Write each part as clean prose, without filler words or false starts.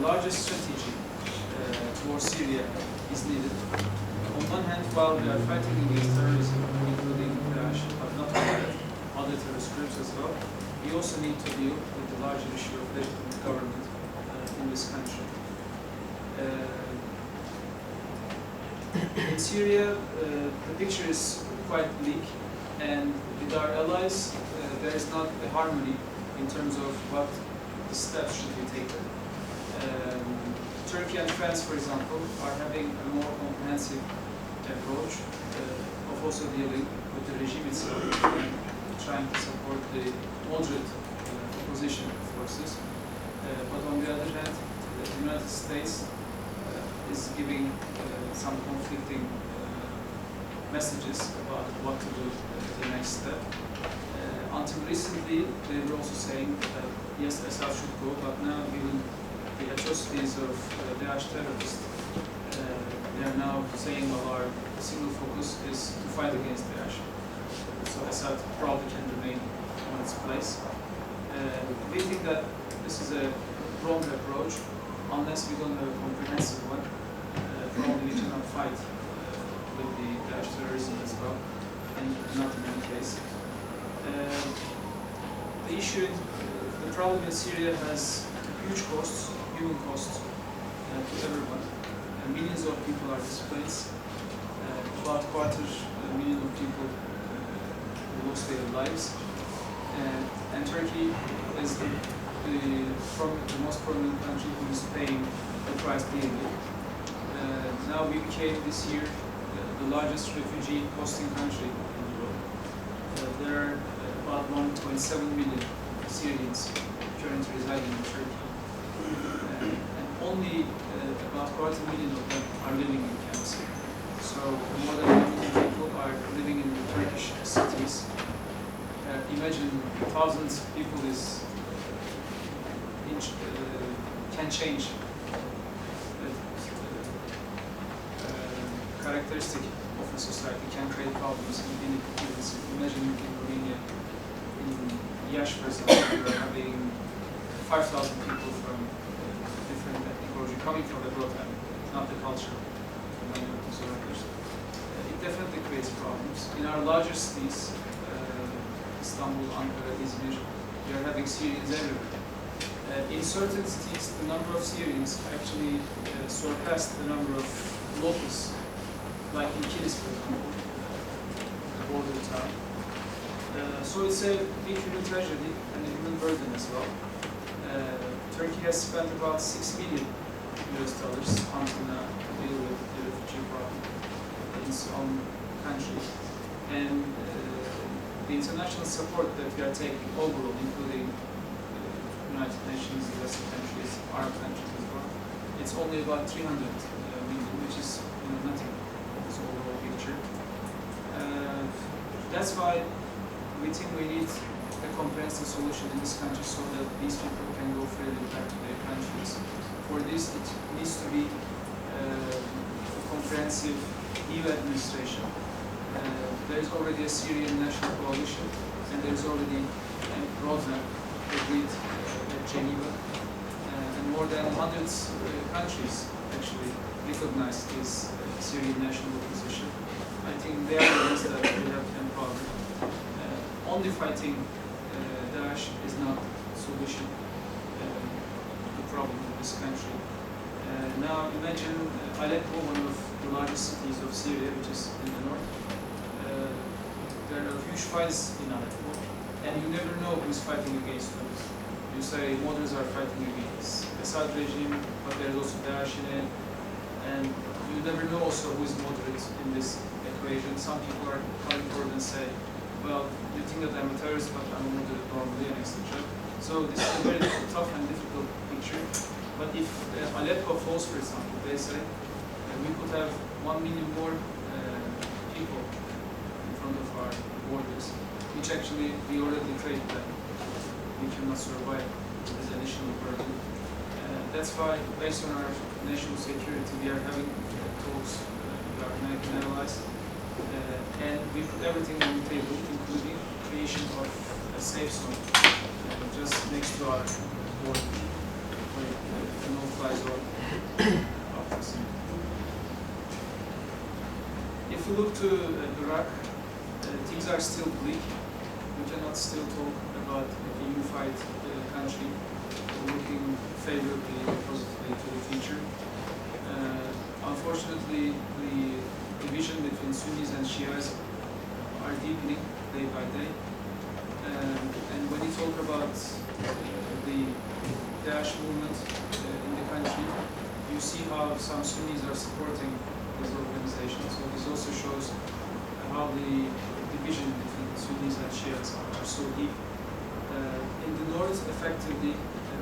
largest strategy towards Syria is needed. On one hand, while we are fighting against terrorism, including Daesh, but not only that, other terrorist groups as well, we also need to deal with the larger issue of legitimate government in this country. In Syria, the picture is quite bleak, and with our allies, there is not a harmony in terms of what the steps should be taken. Turkey and France, for example, are having a more comprehensive approach of also dealing with the regime itself and trying to support the moderate opposition forces. But on the other hand, the United States is giving some conflicting messages about what to do the next step. Until recently, they were also saying that yes, Assad should go, but now given the atrocities of Daesh terrorists, they are now saying, well, our single focus is to fight against Daesh. So Assad probably can remain on its place. We think that this is a wrong approach unless we don't have a comprehensive one. Probably we cannot fight with the Daesh terrorism as well, and not in any case. The issue, the problem in Syria has huge costs, human costs to everyone. Millions of people are displaced. About $250,000 of people lost their lives. And Turkey is the most prominent country who is paying the price daily. Now we became this year the largest refugee hosting country in the world. There are about 1.7 million Syrians currently residing in Turkey. And only about 250,000 of them are living in camps. So more than 1 million people are living in the Turkish cities. Imagine thousands of people can change characteristic of a society, can create problems in any city. Imagine in Romania, in Iași, for example, you are having 5,000 people from different ethnic origin coming from abroad, and not the culture of many of these workers. It definitely creates problems. In our larger cities, Istanbul, Ankara, Izmir, we are having Syrians everywhere. In certain cities, the number of Syrians actually surpassed the number of locals, like in Kilis, for example, the border town. So it's a big human tragedy and a human burden as well. Turkey has spent about $6 billion until now to deal with the refugee problem in its own country. And the international support that we are taking overall, including United Nations, Western countries, Arab countries as well, it's only about 300 million, which is nothing of this overall picture. That's why we think we need a comprehensive solution in this country so that these people can go freely back to their countries. For this, it needs to be a comprehensive EU administration. There is already a Syrian national coalition, and there is already a roadmap agreed at Geneva, and more than 100 countries actually recognize this Syrian national opposition. I think they are the ones that will have an problem. Only fighting Daesh is not the solution to the problem of this country. Now imagine Aleppo, one of the largest cities of Syria, which is in the north. There are huge fights in Aleppo, and you never know who is fighting against who. You say moderates are fighting against Assad regime, but there is also Daesh in it, and you never know also who is moderate in this equation. Some people are coming forward and say, well, you think that I'm a terrorist, but I'm a moderate normally, and etc. So this is a very tough and difficult picture. But if Aleppo falls, for example, they say we could have 1 million more people in front of our borders, which actually we already created that we cannot survive as an additional burden. That's why, based on our national security, we are having talks with our American allies, and we put everything on the table, including creation of safe zone just next to our border, where no supply zone of the sea. If we look to Iraq, things are still bleak. We cannot still talk about a unified country looking favorably or positively to the future. Unfortunately, the division between Sunnis and Shias are deepening day by day. And when you talk about the Daesh movement in the country, you see how some Sunnis are supporting this organization. So this also shows how the division between Sunnis and Shias are so deep. In the north, effectively,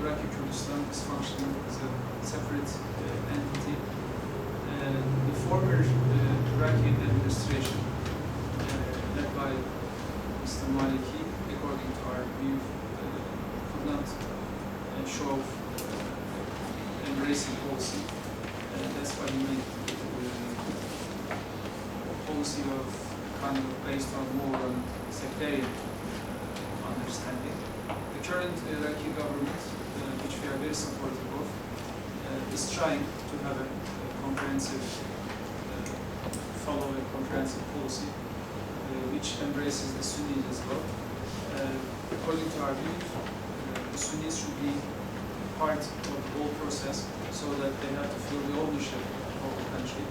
Iraqi Kurdistan is functioning as a separate entity. The former Iraqi administration, led by Mr. Maliki, according to our view, could not show embracing policy. That's why we made a policy of kind of based on more on sectarian understanding. The current Iraqi government, which we are very supportive of, is trying to have a comprehensive, follow a comprehensive policy which embraces the Sunnis as well. According to our view, the Sunnis should be part of the whole process so that they have to feel the ownership of the country.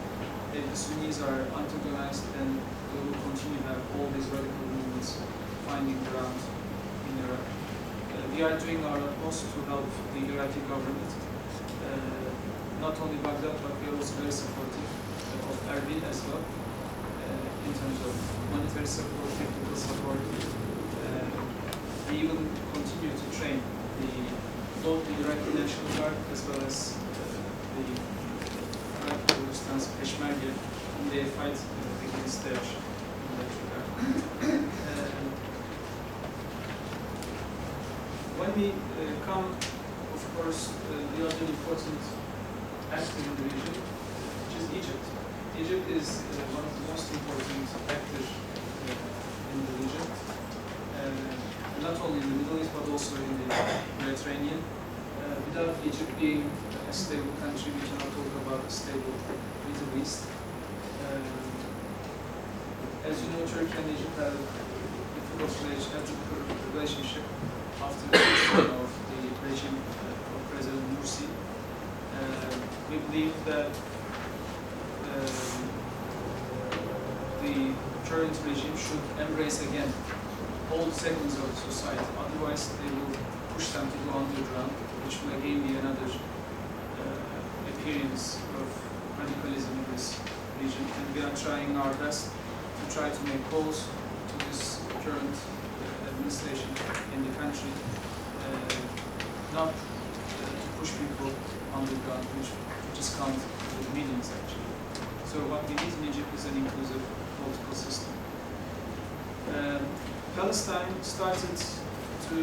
If the Sunnis are antagonized, then they will continue to have all these radical movements finding ground in Iraq. We are doing our utmost to help the Iraqi government, not only Baghdad, but we are also very supportive of Erbil as well, in terms of monetary support, technical support. We even continue to train both the Iraqi National Guard as well as the Iraqi Kurdistan's Peshmerga in their fight against Daesh in that regard. When we come, of course, the other important actor in the region, which is Egypt. Egypt is one of the most important actors in the region, not only in the Middle East but also in the Mediterranean. Without Egypt being a stable country, we cannot talk about a stable Middle East. As you know, Turkey and Egypt have a full-fledged ethical relationship after the return of the regime of President Morsi. We believe that the current regime should embrace again all segments of society. Otherwise, they will push them to go underground, which will again be another appearance of radicalism in this region. And we are trying our best to try to make calls to this current administration in the country, not to push people underground, which is counted with millions actually. So what we need in Egypt is an inclusive political system. Palestine started to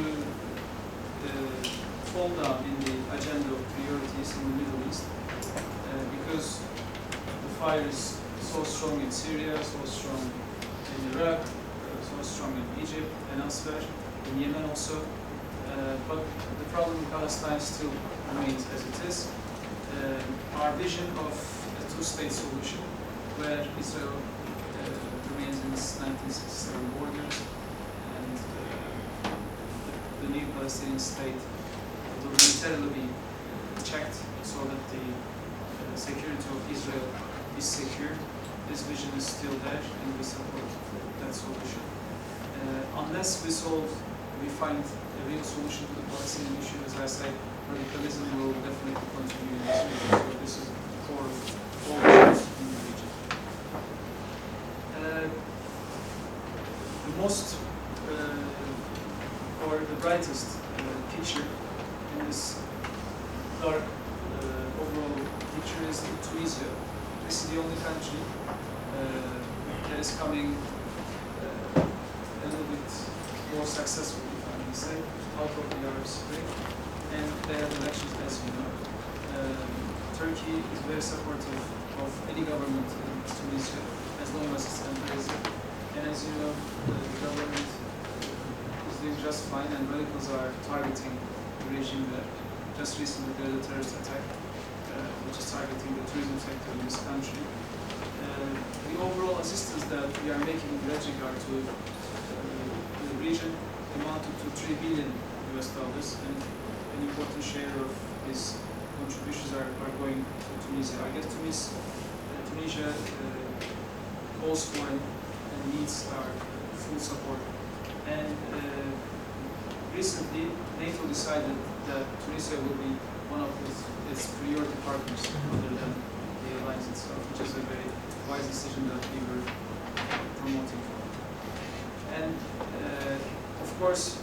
fall down in the agenda of priorities in the Middle East because the fire is so strong in Syria, so strong in Iraq, so strong in Egypt and elsewhere, in Yemen also. But the problem in Palestine still remains as it is. Our vision of a two-state solution, where Israel remains in its 1967 borders, and the new Palestinian state will militarily be checked so that the security of Israel is secure. This vision is still there, and we support that solution. Unless we find a real solution to the Palestinian issue, as I say, radicalism will definitely continue in this region. So this is the core of all issues in the region. The most, or the brightest picture in this dark overall picture is Tunisia. This is the only country that is coming a little bit more successful, if I may say, out of the Arab Spring, and they have elections, as you know. Turkey is very supportive of any government in Tunisia, as long as it's embracing. And as you know, the government is doing just fine, and radicals are targeting the regime there. just recently there was a terrorist attack which is targeting the tourism sector in this country. The overall assistance that we are making in that regard to the region amounted to $3 billion US, and an important share of these contributions are going to Tunisia. I guess Tunisia calls for and needs our full support. And recently, NATO decided that Tunisia will be one of its priority partners other than the alliance itself, which is a very wise decision that we were promoting for. And of course,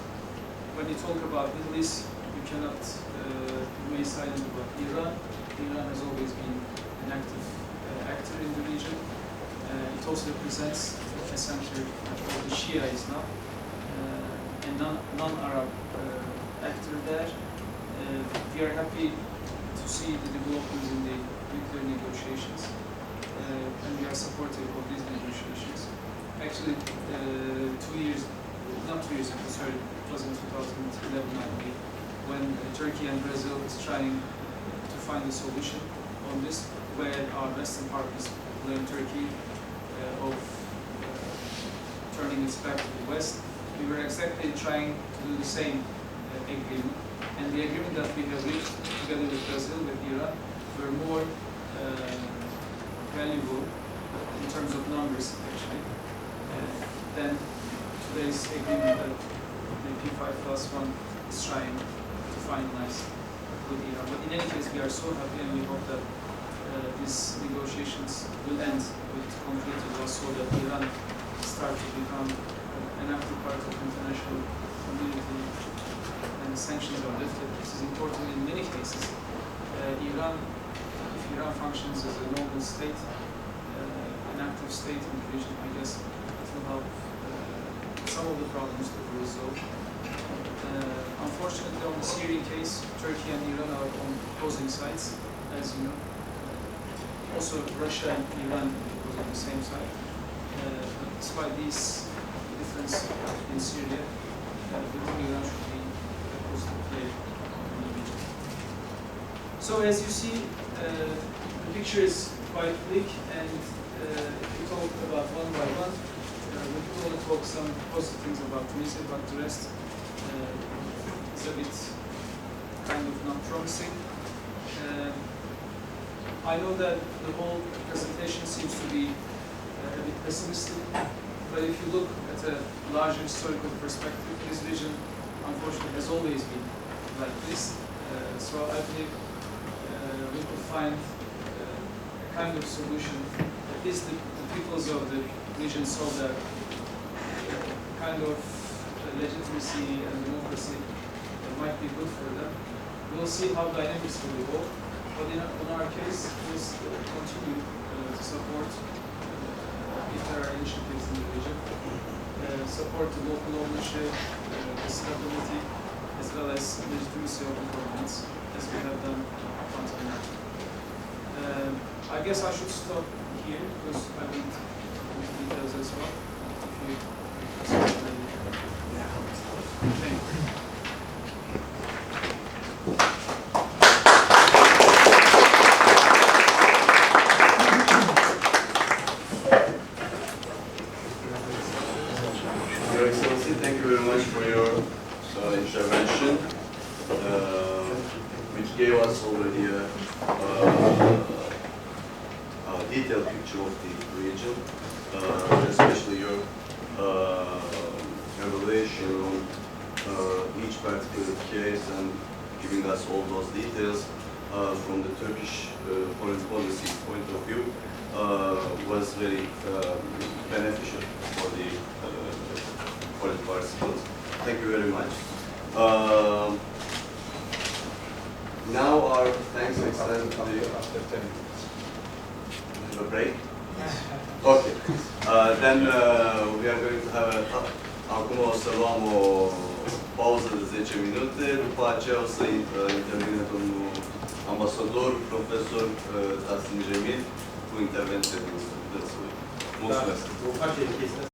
when you talk about Middle East, you cannot remain silent about Iran. Iran has always been an active actor in the region. It also represents a center for the Shiites now, a non-Arab actor there. We are happy to see the developments in the nuclear negotiations, and we are supportive of these negotiations. Actually, 2 years, not 2 years ago, sorry, it was in 2011, I believe, when Turkey and Brazil is trying to find a solution on this, where our Western partners blame Turkey of turning its back to the West. We were exactly trying to do the same agreement, and the agreement that we have reached together with Brazil, with Iran, were more valuable in terms of numbers, actually, than today's agreement that the P5+1 is trying to finalize with Iran. But in any case, we are so happy, and we hope that these negotiations will end with concrete results so that Iran start to become an active part of the international community and sanctions are lifted. This is important in many cases. If Iran functions as a normal state, an active state in the region, I guess it will help some of the problems to be resolved. Unfortunately, on the Syrian case, Turkey and Iran are on opposing sides, as you know. Also, Russia and Iran was on the same side. But despite these differences in Syria, we think Iran should be a positive player in the region. So, as you see, the picture is quite bleak, and if we talk about one by one, we could only talk some positive things about Tunisia, but the rest is a bit kind of not promising. I know that the whole presentation seems to be a bit pessimistic, but if you look at a larger historical perspective, this region, unfortunately, has always been like this. So I believe we could find a kind of solution. At least the peoples of the region saw that kind of legitimacy and democracy might be good for them. We'll see how dynamics will evolve. But in our case, we'll continue to support, if there are initiatives in the region, support the local ownership, the stability, as well as legitimacy of the governments, as we have done up until now. I guess I should stop here, because I need details as well. Thank you. Intervention, which gave us already a detailed picture of the region, especially your evaluation on each particular case and giving us all those details from the Turkish foreign policy point of view was very beneficial for the participants. Thank you very much. Now our thanks extend to the after 10 minutes. Have a break? Okay. Then we are going to have acum o să luăm o pauză de 10 minute, după aceea o să intervine domnul ambasador, profesor Tahsin Cemil, cu intervenție din dânsului. Mulțumesc.